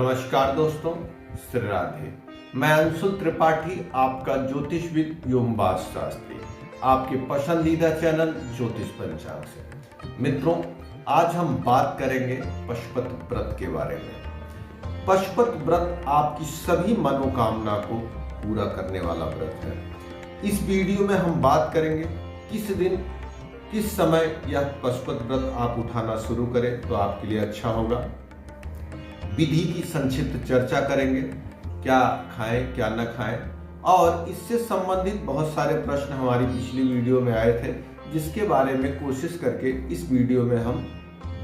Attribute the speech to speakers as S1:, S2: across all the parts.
S1: नमस्कार दोस्तों, श्री राधे। मैं अंशुल त्रिपाठी, आपका ज्योतिषविद एवं वास्तुशास्त्री, आपके पसंदीदा चैनल ज्योतिष पंचांग से। मित्रों, आज हम बात करेंगे पशुपत व्रत के बारे में। पशुपत व्रत आपकी सभी मनोकामना को पूरा करने वाला व्रत है। इस वीडियो में हम बात करेंगे किस दिन किस समय यह पशुपत व्रत आप उठाना शुरू करें तो आपके लिए अच्छा होगा। विधि की संक्षिप्त चर्चा करेंगे, क्या खाएं क्या न खाएं, और इससे संबंधित बहुत सारे प्रश्न हमारी पिछली वीडियो में आए थे, जिसके बारे में कोशिश करके इस वीडियो में हम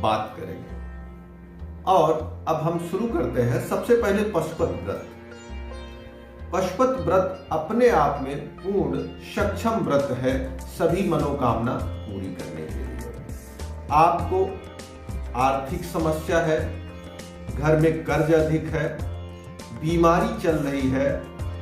S1: बात करेंगे। और अब हम शुरू करते हैं। सबसे पहले पशुपत व्रत। पशुपत व्रत अपने आप में पूर्ण सक्षम व्रत है सभी मनोकामना पूरी करने के लिए। आपको आर्थिक समस्या है, घर में कर्ज अधिक है, बीमारी चल रही है,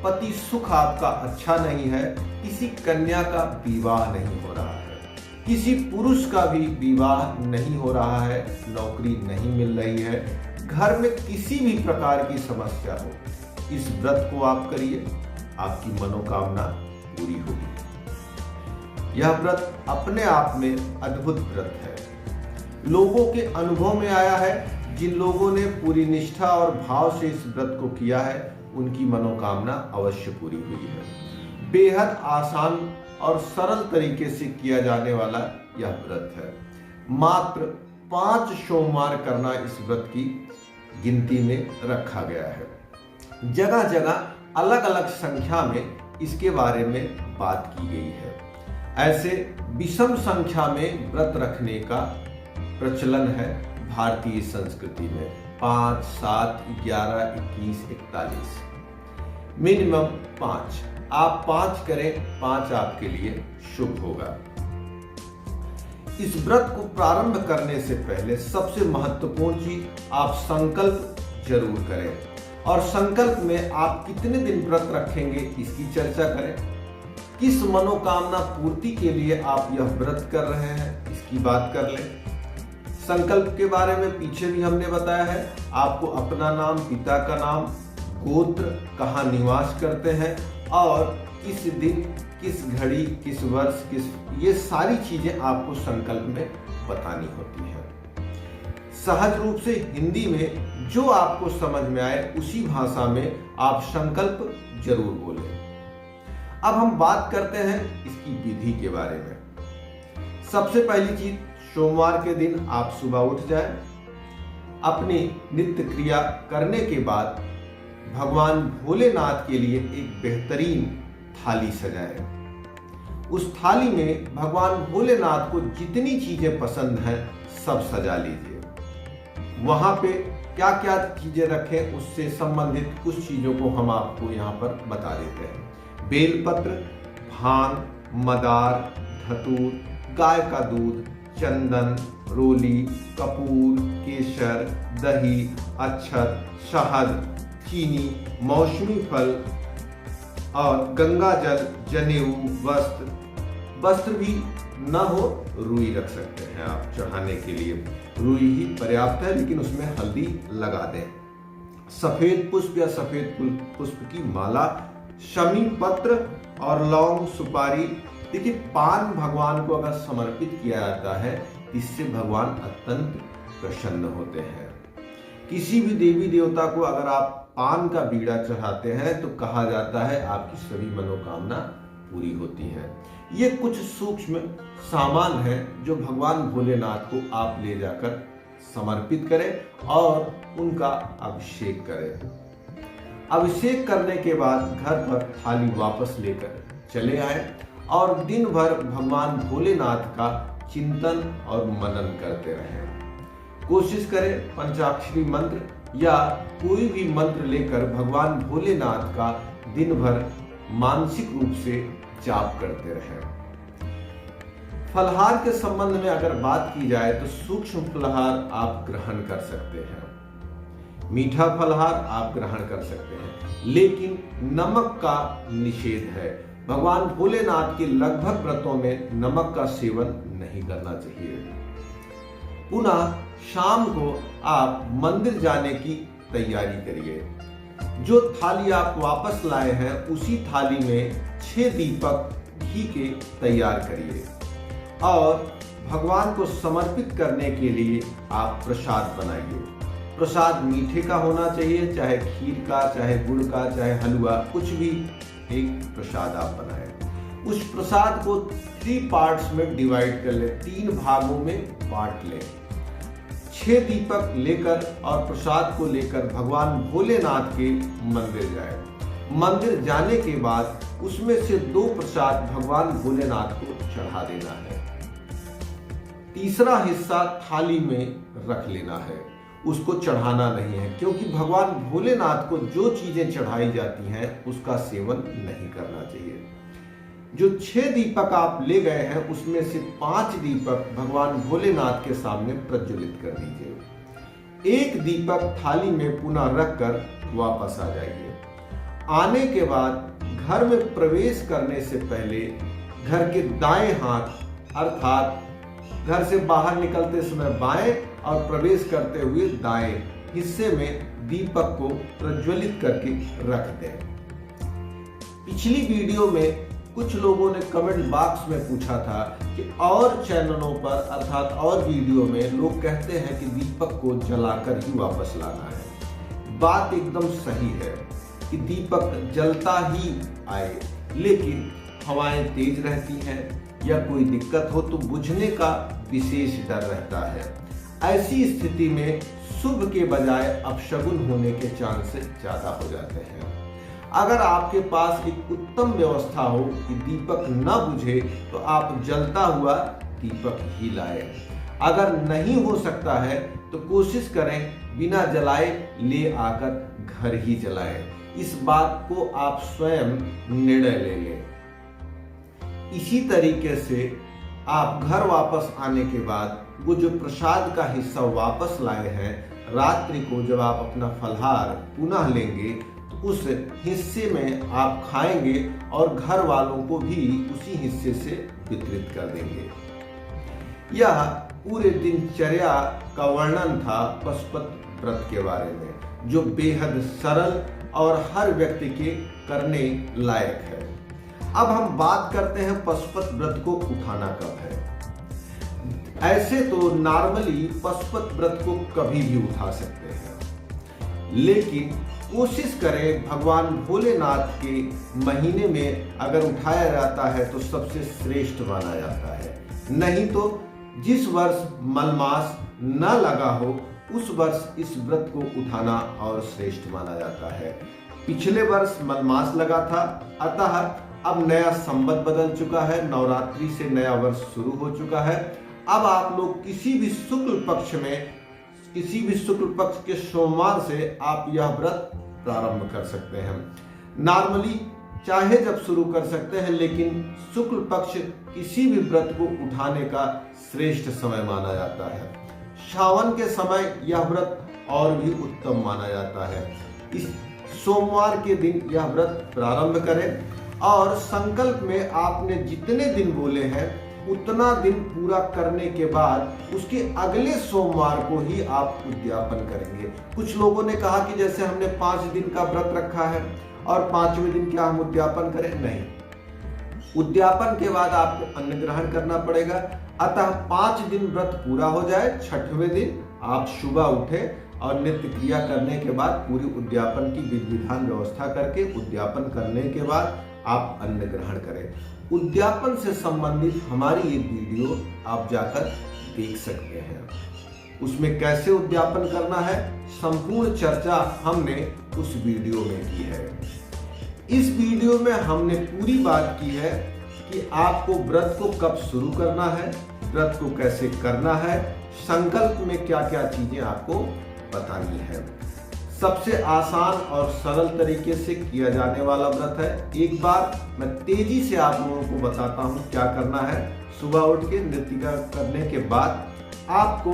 S1: पति सुख आपका अच्छा नहीं है, किसी कन्या का विवाह नहीं हो रहा है, किसी पुरुष का भी विवाह नहीं हो रहा है, नौकरी नहीं मिल रही है, घर में किसी भी प्रकार की समस्या हो, इस व्रत को आप करिए, आपकी मनोकामना पूरी होगी। यह व्रत अपने आप में अद्भुत व्रत है। लोगों के अनुभव में आया है, जिन लोगों ने पूरी निष्ठा और भाव से इस व्रत को किया है, उनकी मनोकामना अवश्य पूरी हुई है। बेहद आसान और सरल तरीके से किया जाने वाला यह व्रत है। मात्र 5 सोमवार करना इस व्रत की गिनती में रखा गया है। जगह जगह अलग अलग संख्या में इसके बारे में बात की गई है। ऐसे विषम संख्या में व्रत रखने का प्रचलन है भारतीय संस्कृति में। 5, 7, 11, 21, 41, मिनिमम 5। आप 5 करें, 5 आपके लिए शुभ होगा। इस व्रत को प्रारंभ करने से पहले सबसे महत्वपूर्ण चीज, आप संकल्प जरूर करें। और संकल्प में आप कितने दिन व्रत रखेंगे इसकी चर्चा करें। किस मनोकामना पूर्ति के लिए आप यह व्रत कर रहे हैं इसकी बात कर लें। संकल्प के बारे में पीछे भी हमने बताया है। आपको अपना नाम, पिता का नाम, गोत्र, कहाँ निवास करते हैं और किस दिन, किस घड़ी, किस वर्ष, ये सारी चीजें आपको संकल्प में बतानी होती है। सहज रूप से हिंदी में जो आपको समझ में आए उसी भाषा में आप संकल्प जरूर बोलें। अब हम बात करते हैं इसकी विधि के बारे में। सबसे पहली चीज, सोमवार के दिन आप सुबह उठ जाएं, अपनी नित्य क्रिया करने के बाद भगवान भोलेनाथ के लिए एक बेहतरीन थाली सजाएं। उस थाली में भगवान भोलेनाथ को जितनी चीजें पसंद हैं सब सजा लीजिए। वहां पे क्या क्या चीजें रखें उससे संबंधित कुछ चीजों को हम आपको यहाँ पर बता देते हैं। बेलपत्र, भांग, मदार, धतूर, गाय का दूध, चंदन, रोली, कपूर, केसर, दही, अक्षत, शहद, चीनी, मौसमी फल और गंगा जल, जनेऊ, वस्त्र भी न हो, रुई रख सकते हैं आप चढ़ाने के लिए। रुई ही पर्याप्त है, लेकिन उसमें हल्दी लगा दें। सफेद पुष्प या सफेद पुष्प की माला, शमी पत्र और लौंग, सुपारी। देखिए, पान भगवान को अगर समर्पित किया जाता है, इससे भगवान अत्यंत प्रसन्न होते हैं। किसी भी देवी देवता को अगर आप पान का बीड़ा चढ़ाते हैं तो कहा जाता है आपकी सभी मनोकामना पूरी होती है। ये कुछ सूक्ष्म सामान है जो भगवान भोलेनाथ को आप ले जाकर समर्पित करें और उनका अभिषेक करें। अभिषेक करने के बाद घर पर थाली वापस लेकर चले आए और दिन भर भगवान भोलेनाथ का चिंतन और मनन करते रहें। कोशिश करें पंचाक्षरी मंत्र या कोई भी मंत्र लेकर भगवान भोलेनाथ का दिन भर मानसिक रूप से जाप करते रहें। फलहार के संबंध में अगर बात की जाए तो सूक्ष्म फलहार आप ग्रहण कर सकते हैं, मीठा फलहार आप ग्रहण कर सकते हैं, लेकिन नमक का निषेध है। भगवान भोलेनाथ के लगभग व्रतों में नमक का सेवन नहीं करना चाहिए। पुनः शाम को आप मंदिर जाने की तैयारी करिए। जो थाली आप वापस लाए हैं उसी थाली में 6 दीपक घी के तैयार करिए और भगवान को समर्पित करने के लिए आप प्रसाद बनाइए। प्रसाद मीठे का होना चाहिए, चाहे खीर का, चाहे गुड़ का, चाहे हलवा, कुछ भी एक प्रसाद आप बनाएं। उस प्रसाद को 3 पार्ट्स में डिवाइड कर ले, 3 भागों में बांट लें। 6 दीपक लेकर और प्रसाद को लेकर भगवान भोलेनाथ के मंदिर जाए। मंदिर जाने के बाद उसमें से 2 प्रसाद भगवान भोलेनाथ को चढ़ा देना है। तीसरा हिस्सा थाली में रख लेना है, उसको चढ़ाना नहीं है, क्योंकि भगवान भोलेनाथ को जो चीजें चढ़ाई जाती हैं उसका सेवन नहीं करना चाहिए। जो 6 दीपक आप ले गए हैं उसमें से 5 दीपक भगवान भोलेनाथ के सामने प्रज्वलित कर दीजिए। 1 दीपक थाली में पुनः रखकर वापस आ जाइए। आने के बाद घर में प्रवेश करने से पहले घर के दाएं हाथ अर्थात घर से बाहर निकलते समय बाएं और प्रवेश करते हुए दाएं हिस्से में दीपक को प्रज्वलित करके रख दें। पिछली वीडियो में कुछ लोगों ने कमेंट बॉक्स में पूछा था कि और चैनलों पर अर्थात और वीडियो में लोग कहते हैं कि दीपक को जलाकर ही वापस लाना है। बात एकदम सही है कि दीपक जलता ही आए, लेकिन हवाएं तेज रहती हैं या कोई दिक्कत हो तो बुझने का विशेष डर रहता है। ऐसी स्थिति में शुभ के बजाय अपशगुन होने के चांसेस ज्यादा हो जाते हैं। अगर आपके पास एक उत्तम व्यवस्था हो कि दीपक न बुझे तो आप जलता हुआ दीपक ही लाए। अगर नहीं हो सकता है तो कोशिश करें बिना जलाए ले आकर घर ही जलाएं। इस बात को आप स्वयं निर्णय ले लें। इसी तरीके से आप घर वापस आने के बाद वो जो प्रसाद का हिस्सा वापस लाए हैं, रात्रि को जब आप अपना फलहार पुनः लेंगे तो उस हिस्से में आप खाएंगे और घर वालों को भी उसी हिस्से से वितरित कर देंगे। यह पूरे दिनचर्या का वर्णन था पशुपत व्रत के बारे में, जो बेहद सरल और हर व्यक्ति के करने लायक है। अब हम बात करते हैं पशुपत व्रत को उठाना कब है। ऐसे तो नॉर्मली पशुपत व्रत को कभी भी उठा सकते हैं, लेकिन कोशिश करें भगवान भोलेनाथ के महीने में अगर उठाया जाता है तो सबसे श्रेष्ठ माना जाता है। नहीं तो जिस वर्ष मलमास न लगा हो उस वर्ष इस व्रत को उठाना और श्रेष्ठ माना जाता है। पिछले वर्ष मलमास लगा था, अतः अब नया संवत बदल चुका है, नवरात्रि से नया वर्ष शुरू हो चुका है। अब आप लोग किसी भी शुक्ल पक्ष के सोमवार से आप यह व्रत प्रारंभ कर सकते हैं। नॉर्मली चाहे जब शुरू कर सकते हैं, लेकिन शुक्ल पक्ष किसी भी व्रत को उठाने का श्रेष्ठ समय माना जाता है। सावन के समय यह व्रत और भी उत्तम माना जाता है। इस सोमवार के दिन यह व्रत प्रारंभ करें और संकल्प में आपने जितने दिन बोले हैं उतना दिन पूरा करने के बाद उसके अगले सोमवार को ही आप उद्यापन करेंगे। कुछ लोगों ने कहा कि जैसे हमने 5 दिन का व्रत रखा है और 5वें दिन क्या हम उद्यापन करें? नहीं, उद्यापन के बाद आपको अन्न ग्रहण करना पड़ेगा। अतः 5 दिन व्रत पूरा हो जाए, 6वें दिन आप सुबह उठे और नित्य क्रिया करने के बाद पूरी उद्यापन की विधि विधान व्यवस्था करके उद्यापन करने के बाद आप अन्न ग्रहण करें। उद्यापन से संबंधित हमारी एक वीडियो आप जाकर देख सकते हैं। उसमें कैसे उद्यापन करना है संपूर्ण चर्चा हमने उस वीडियो में की है। इस वीडियो में हमने पूरी बात की है कि आपको व्रत को कब शुरू करना है, व्रत को कैसे करना है, संकल्प में क्या क्या चीजें आपको बतानी है। सबसे आसान और सरल तरीके से किया जाने वाला व्रत है। एक बार मैं तेजी से आप लोगों को बताता हूं क्या करना है। सुबह उठ के नृत्य करने के बाद आपको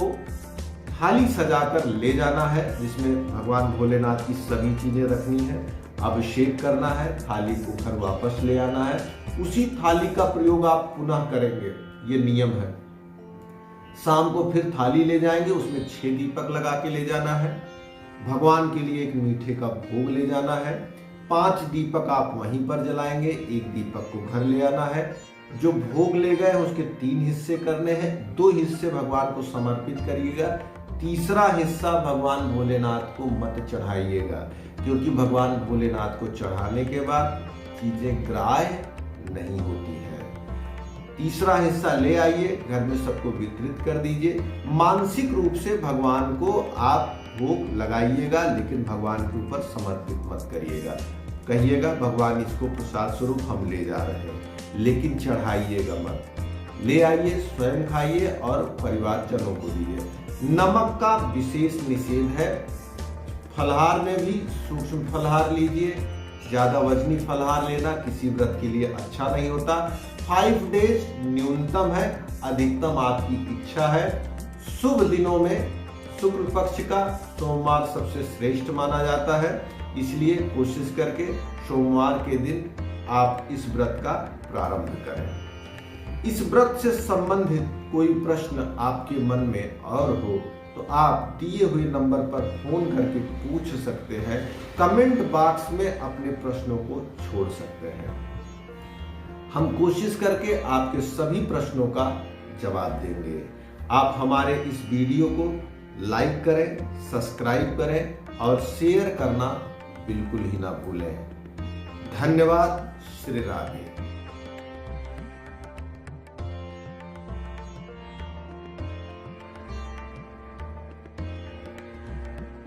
S1: थाली सजाकर ले जाना है, जिसमें भगवान भोलेनाथ की सभी चीजें रखनी है। अभिषेक करना है, थाली को घर वापस ले आना है। उसी थाली का प्रयोग आप पुनः करेंगे, ये नियम है। शाम को फिर थाली ले जाएंगे, उसमें 6 दीपक लगा के ले जाना है। भगवान के लिए एक मीठे का भोग ले जाना है। 5 दीपक आप वहीं पर जलाएंगे, एक दीपक को घर ले आना है। जो भोग ले गए उसके 3 हिस्से करने हैं, 2 हिस्से भगवान को समर्पित करिएगा, तीसरा हिस्सा भगवान भोलेनाथ को मत चढ़ाइएगा, क्योंकि भगवान भोलेनाथ को चढ़ाने के बाद चीजें ग्राह्य नहीं होती है। तीसरा हिस्सा ले आइए, घर में सबको वितरित कर दीजिए। मानसिक रूप से भगवान को आप भोग लगाइएगा, लेकिन भगवान के ऊपर समर्पित मत करिएगा। कहिएगा भगवान इसको प्रसाद स्वरूप हम ले जा रहे हैं, लेकिन चढ़ाइएगा मत। ले आइए, स्वयं खाइए और परिवारजनों को दीजिए। नमक का विशेष निषेध है। फलाहार में भी सूक्ष्म फलाहार लीजिए, ज्यादा वजनी फलाहार लेना किसी व्रत के लिए अच्छा नहीं होता। 5 डेज न्यूनतम है, अधिकतम आपकी इच्छा है। शुभ दिनों में शुक्ल पक्ष का सोमवार सबसे श्रेष्ठ माना जाता है, इसलिए कोशिश करके सोमवार के दिन आप इस व्रत का प्रारंभ करें। इस व्रत से संबंधित कोई प्रश्न आपके मन में और हो तो आप दिए हुए नंबर पर फोन करके पूछ सकते हैं। कमेंट बॉक्स में अपने प्रश्नों को छोड़ सकते हैं। हम कोशिश करके आपके सभी प्रश्नों का जवाब देंगे। आप हमारे इस वीडियो को लाइक करें, सब्सक्राइब करें और शेयर करना बिल्कुल ही ना भूलें। धन्यवाद। श्री राधे।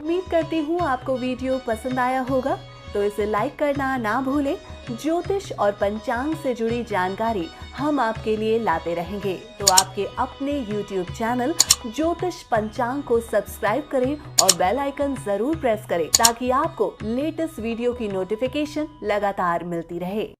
S2: उम्मीद करती हूँ आपको वीडियो पसंद आया होगा, तो इसे लाइक करना ना भूलें। ज्योतिष और पंचांग से जुड़ी जानकारी हम आपके लिए लाते रहेंगे, तो आपके अपने YouTube चैनल ज्योतिष पंचांग को सब्सक्राइब करें और बेल आइकन जरूर प्रेस करें, ताकि आपको लेटेस्ट वीडियो की नोटिफिकेशन लगातार मिलती रहे।